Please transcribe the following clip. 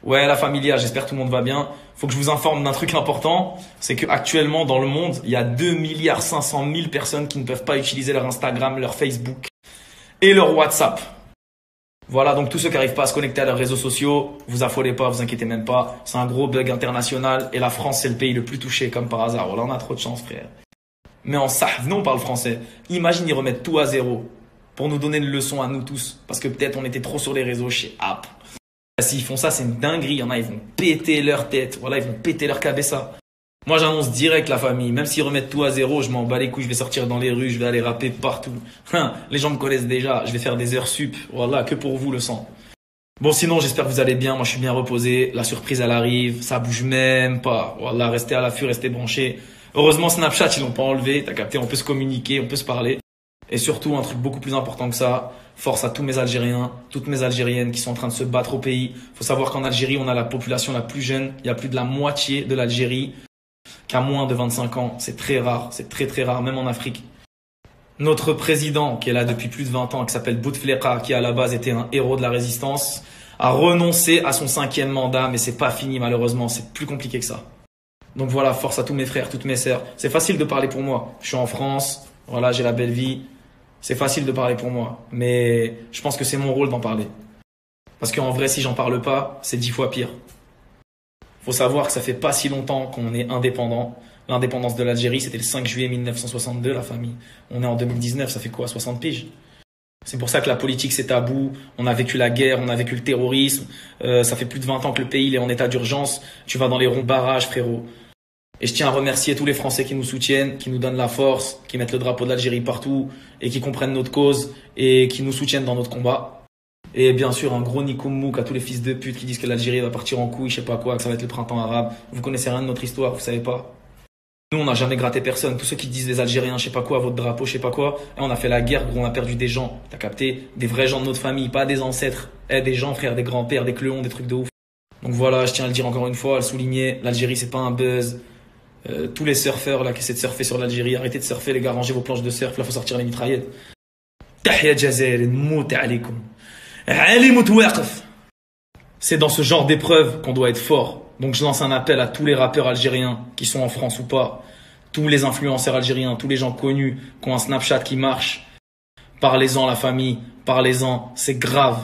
Ouais, la familia, j'espère que tout le monde va bien. Faut que je vous informe d'un truc important, c'est que actuellement dans le monde, il y a 2,5 milliards personnes qui ne peuvent pas utiliser leur Instagram, leur Facebook et leur WhatsApp. Voilà, donc tous ceux qui n'arrivent pas à se connecter à leurs réseaux sociaux, vous affolez pas, vous inquiétez même pas. C'est un gros bug international et la France, c'est le pays le plus touché comme par hasard. Voilà, on a trop de chance, frère. Mais en sahv, nous on parle français. Imagine, ils remettent tout à zéro pour nous donner une leçon à nous tous. Parce que peut-être on était trop sur les réseaux chez App. S'ils font ça, c'est une dinguerie. Il y en a, ils vont péter leur tête. Voilà, ils vont péter leur cabessa. Moi, j'annonce direct la famille. Même s'ils remettent tout à zéro, je m'en bats les couilles. Je vais sortir dans les rues, je vais aller rapper partout. Les gens me connaissent déjà. Je vais faire des heures sup. Voilà, que pour vous le sang. Bon, sinon, j'espère que vous allez bien. Moi, je suis bien reposé. La surprise, elle arrive. Ça bouge même pas. Voilà, restez à l'affût, restez branchés. Heureusement, Snapchat, ils l'ont pas enlevé. T'as capté, on peut se communiquer, on peut se parler. Et surtout, un truc beaucoup plus important que ça, force à tous mes Algériens, toutes mes Algériennes qui sont en train de se battre au pays. Faut savoir qu'en Algérie, on a la population la plus jeune. Il y a plus de la moitié de l'Algérie qui a moins de 25 ans. C'est très rare, c'est très très rare, même en Afrique. Notre président, qui est là depuis plus de 20 ans, qui s'appelle Bouteflika, qui à la base était un héros de la résistance, a renoncé à son 5e mandat, mais c'est pas fini malheureusement, c'est plus compliqué que ça. Donc voilà, force à tous mes frères, toutes mes sœurs. C'est facile de parler pour moi. Je suis en France, voilà, j'ai la belle vie. C'est facile de parler pour moi, mais je pense que c'est mon rôle d'en parler. Parce qu'en vrai, si j'en parle pas, c'est 10 fois pire. Faut savoir que ça fait pas si longtemps qu'on est indépendant. L'indépendance de l'Algérie, c'était le 5 juillet 1962, la famille. On est en 2019, ça fait quoi, 60 piges? C'est pour ça que la politique, c'est tabou. On a vécu la guerre, on a vécu le terrorisme. Ça fait plus de 20 ans que le pays il est en état d'urgence. Tu vas dans les ronds barrages, frérot. Et je tiens à remercier tous les Français qui nous soutiennent, qui nous donnent la force, qui mettent le drapeau de l'Algérie partout et qui comprennent notre cause et qui nous soutiennent dans notre combat. Et bien sûr, un gros Nikomouk à tous les fils de pute qui disent que l'Algérie va partir en couille, je sais pas quoi, que ça va être le printemps arabe. Vous connaissez rien de notre histoire, vous savez pas. Nous, on n'a jamais gratté personne. Tous ceux qui disent les Algériens, je sais pas quoi, votre drapeau, je sais pas quoi. Et on a fait la guerre, gros, on a perdu des gens. T'as capté? Des vrais gens de notre famille, pas des ancêtres. Des gens, frères, des grands-pères, des cléons, des trucs de ouf. Donc voilà, je tiens à le dire encore une fois, à le souligner. L'Algérie, c'est pas un buzz. Tous les surfeurs là qui essaient de surfer sur l'Algérie, arrêtez de surfer les gars, rangez vos planches de surf, là faut sortir les mitraillettes. C'est dans ce genre d'épreuve qu'on doit être fort. Donc je lance un appel à tous les rappeurs algériens qui sont en France ou pas, tous les influenceurs algériens, tous les gens connus qui ont un Snapchat qui marche. Parlez-en la famille, parlez-en, c'est grave.